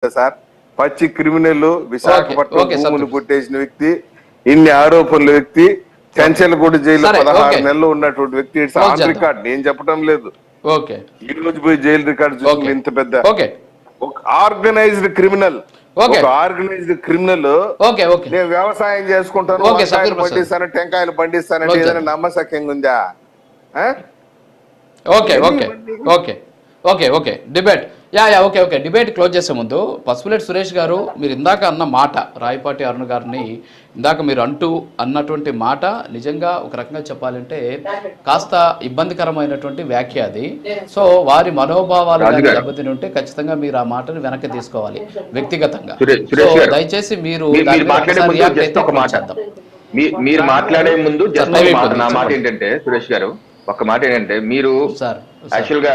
Sir పచ్చి criminal Visakhapatnam భూములు కొట్టేసిన వ్యక్తి, ఇన్ని ఆరోపణల వ్యక్తి, చెంచలగూడ జైలు 16 నెలలు ఉన్నటువంటి వ్యక్తి. ఇట్స్ ఆన్ రికార్డ్, నేను చెప్పడం లేదు. ఈ రోజు పోయి జైలు రికార్డు చూసుకుని ఇంత పెద్ద ఒక ఆర్గనైజ్డ్ క్రిమినల్, ఆర్గనైజ్డ్ క్రిమినల్ నేను వ్యవసాయం చేసుకుంటాను, పండిస్తాను, టెంకాయలు పండిస్తానంటే ఏదైనా నమ్మశక్యంగా ఉందా? డిబేట్ డిబేట్ క్లోజ్ చేసే ముందు పసుపులేటి సురేష్ గారు, మీరు ఇందాక అన్న మాట, రాయపాటి అరుణ్ గారిని ఇందాక మీరు అన్నటువంటి మాట నిజంగా ఒక రకంగా చెప్పాలంటే కాస్త ఇబ్బందికరమైనటువంటి వ్యాఖ్య అది. సో వారి మనోభావాలు దెబ్బతిని ఉంటే ఖచ్చితంగా మీరు ఆ మాటను వెనక్కి తీసుకోవాలి వ్యక్తిగతంగా. దయచేసి మీరు మీరు మాట్లాడే ముందు నా మాట ఏంటంటే, సురేష్ గారు ఒక మాట ఏంటంటే, మీరు యాక్చువల్ గా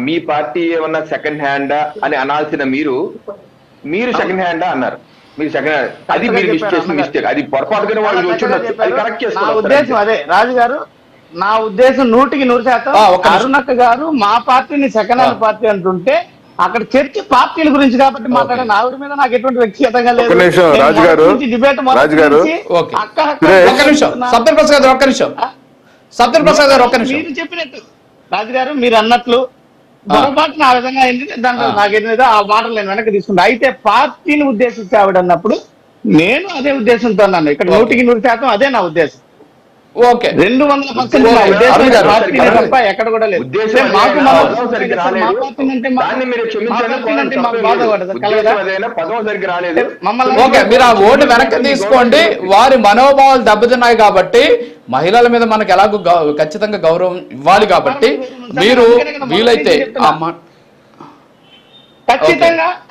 మీ పార్టీ ఏమన్నా సెకండ్ హ్యాండా అని అనాల్సిన మీరు సెకండ్ హ్యాండా అన్నారు. మీరు సెకండ్ హ్యాండ్, అది మీరు మిస్ చేసిన మిస్టేక్. అది పొరపాటుగానే వాళ్ళు వచ్చి అది కరెక్ట్ చేసుకోవాలి. ఉద్దేశం అదే రాజు గారు, నా ఉద్దేశం 100% అరుణక్క గారు మా పార్టీని సెకండ్ హ్యాండ్ పార్టీ అంటుంటే అక్కడ చర్చ పార్టీల గురించి కాబట్టి మాట్లాడాను. ఆవిడ మీద నాకు ఎటువంటి వ్యక్తిగతంగా లేదు. డిబేట్ మీరు చెప్పినట్టు రాజుగారు, మీరు అన్నట్లు పొరపాటున ఆ విధంగా అయింది. దాంట్లో నాకేదో ఆ మాటలు నేను వెనక్కి తీసుకుంటా. అయితే పార్టీని ఉద్దేశించి ఆవిడ అన్నప్పుడు నేను అదే ఉద్దేశంతో అన్నాను. ఇక్కడ 100% అదే నా ఉద్దేశం. 200% తప్ప ఎక్కడ కూడా లేదు. మీరు ఆ ఓటు వెనక్కి తీసుకోండి. వారి మనోభావాలు దెబ్బతిన్నాయి కాబట్టి మహిళల మీద మనకు ఎలాగో ఖచ్చితంగా గౌరవం ఇవ్వాలి కాబట్టి మీరు వీలైతే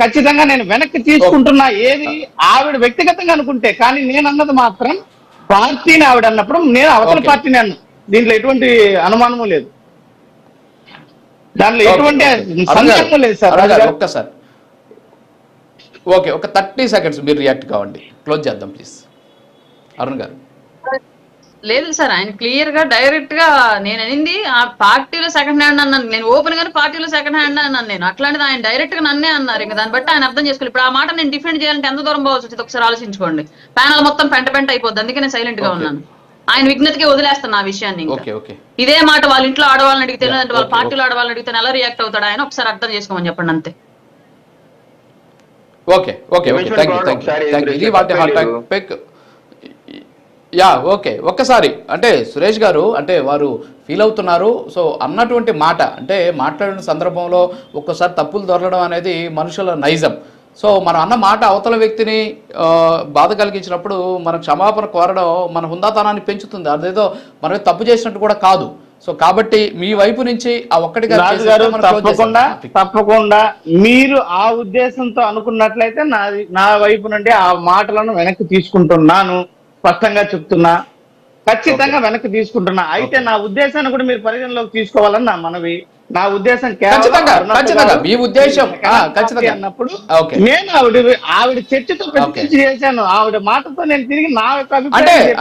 ఖచ్చితంగా నేను వెనక్కి తీసుకుంటున్నా. ఏది ఆవిడ వ్యక్తిగతంగా అనుకుంటే, కానీ నేను అన్నది మాత్రం పార్టీని ఆవిడ అన్నప్పుడు నేను అవతల పార్టీని అన్నా. దీంట్లో ఎటువంటి అనుమానము లేదు, దాంట్లో ఎటువంటి సందేహం లేదు సార్. ఒక్కసారి ఒక 30 seconds మీరు రియాక్ట్ కావండి, క్లోజ్ చేద్దాం ప్లీజ్. అరుణ్ గారు. లేదు సార్, ఆయన క్లియర్ గా డైరెక్ట్ గా నేను అనింది ఆ పార్టీలో సెకండ్ హ్యాండ్ అన్నాను. నేను ఓపెన్ గానే పార్టీలో సెకండ్ హ్యాండ్ అన్నాను నేను. అట్లాంటిది ఆయన డైరెక్ట్ గా నన్నే అన్నారు. ఇంకా దాన్ని బట్టి ఆయన అర్థం చేసుకోవాలి. ఇప్పుడు ఆ మాట నేను డిఫెండ్ చేయాలంటే ఎంత దూరం పోవచ్చు వచ్చింది ఒకసారి ఆలోచించుకోండి. ప్యానల్ మొత్తం పెంట అయిపోద్ది. అందుకే నేను సైలెంట్ గా ఉన్నాను. ఆయన విజ్ఞతకి వదిలేస్తాను ఆ విషయాన్ని. ఇదే మాట వాళ్ళ ఇంట్లో ఆడవాళ్ళని అడిగితే, లేదంటే వాళ్ళ పార్టీలో ఆడవాళ్ళని అడిగితే ఎలా రియాక్ట్ అవుతాడు ఆయన ఒకసారి అర్థం చేసుకోమని చెప్పండి అంతే. ఒక్కసారి అంటే సురేష్ గారు అంటే వారు ఫీల్ అవుతున్నారు. సో అన్నటువంటి మాట అంటే మాట్లాడిన సందర్భంలో ఒక్కసారి తప్పులు దొరలడం అనేది మనుషుల నైజం. సో మనం అన్న మాట అవతల వ్యక్తిని బాధ కలిగించినప్పుడు మనం క్షమాపణ కోరడం మన హుందాతనాన్ని పెంచుతుంది. అదేదో మనం తప్పు చేసినట్టు కూడా కాదు. సో కాబట్టి మీ వైపు నుంచి ఆ ఒక్కటిగా తప్పకుండా మీరు ఆ ఉద్దేశంతో అనుకున్నట్లయితే నా వైపు నుండి ఆ మాటలను వెనక్కి తీసుకుంటున్నాను, స్పష్టంగా చెప్తున్నా. ఖచ్చితంగా వెనక్కి తీసుకుంటున్నా. అయితే నా ఉద్దేశాన్ని కూడా మీరు పరిగణలోకి తీసుకోవాలని నా మనవి. నా ఉద్దేశం అన్నప్పుడు నేను ఆవిడ చర్చతో చేశాను. ఆవిడ మాటతో నేను తిరిగి నా యొక్క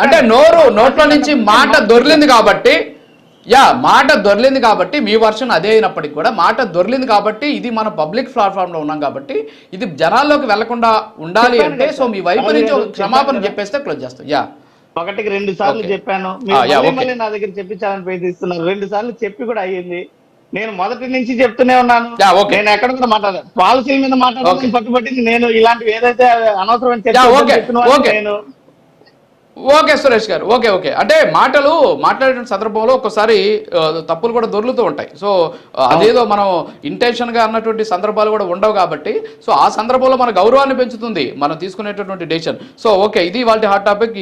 అంటే నోట్లో నుంచి మాట దొరికింది కాబట్టి మాట దొరికింది కాబట్టి మీ వర్షన్ అదే అయినప్పటికీ కూడా మాట దొరికింది కాబట్టి ఇది మన పబ్లిక్ ప్లాట్ఫామ్ లో ఉన్నాం కాబట్టి ఇది జనాల్లోకి వెళ్లకుండా ఉండాలి అంటే సో మీ వైపు నుంచి క్షమాపణ చెప్పేస్తే క్లోజ్ చేస్తాం. 1కి 2 సార్లు చెప్పాను. మళ్ళీ నా దగ్గర చెప్పించాలని ప్రయత్నిస్తున్నారు. 2 సార్లు చెప్పి కూడా అయ్యింది. నేను మొదటి నుంచి చెప్తూనే ఉన్నాను. నేను ఎక్కడ కూడా మాట్లాడాను, పాలసీల మీద మాట్లాడాలని పట్టుబట్టింది నేను. ఇలాంటివి ఏదైతే అనవసరమైన నేను సురేష్ గారు అంటే మాట్లాడిన సందర్భంలో ఒక్కసారి తప్పులు కూడా దొర్లుతూ ఉంటాయి. సో అదేదో మనం ఇంటెన్షన్ గా అన్నటువంటి సందర్భాలు కూడా ఉండవు కాబట్టి సో ఆ సందర్భంలో మన గౌరవాన్ని పెంచుతుంది మనం తీసుకునేటటువంటి డెసిషన్. సో ఇది వాళ్ళ హాట్ టాపిక్.